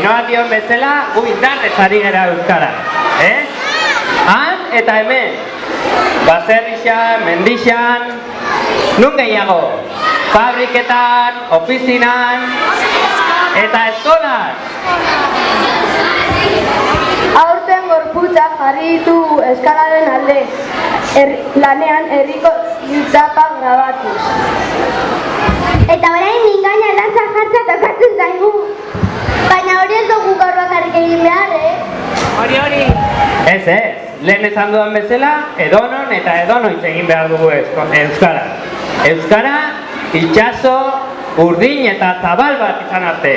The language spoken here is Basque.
Noa dion bezala, gu indarrez ari gara euskara. Han eta hemen, baserrixan, mendixan, nun gehiago? Fabriketan, ofizinan, eta eskolan. Aurten gorputza jarri ditu eskalaren alde, lanean herriko giltzapa grabatuz. Eta orain mingaina dantzan jartza tokatzen zaigu. Baina hori ez dugu gaur bakarrik egin behar, Hori. Ez, lehen esan dudan bezala, edonon eta edonoitz egin behar dugu euskara. Euskara, itxaso, urdin eta zabal bat izan arte.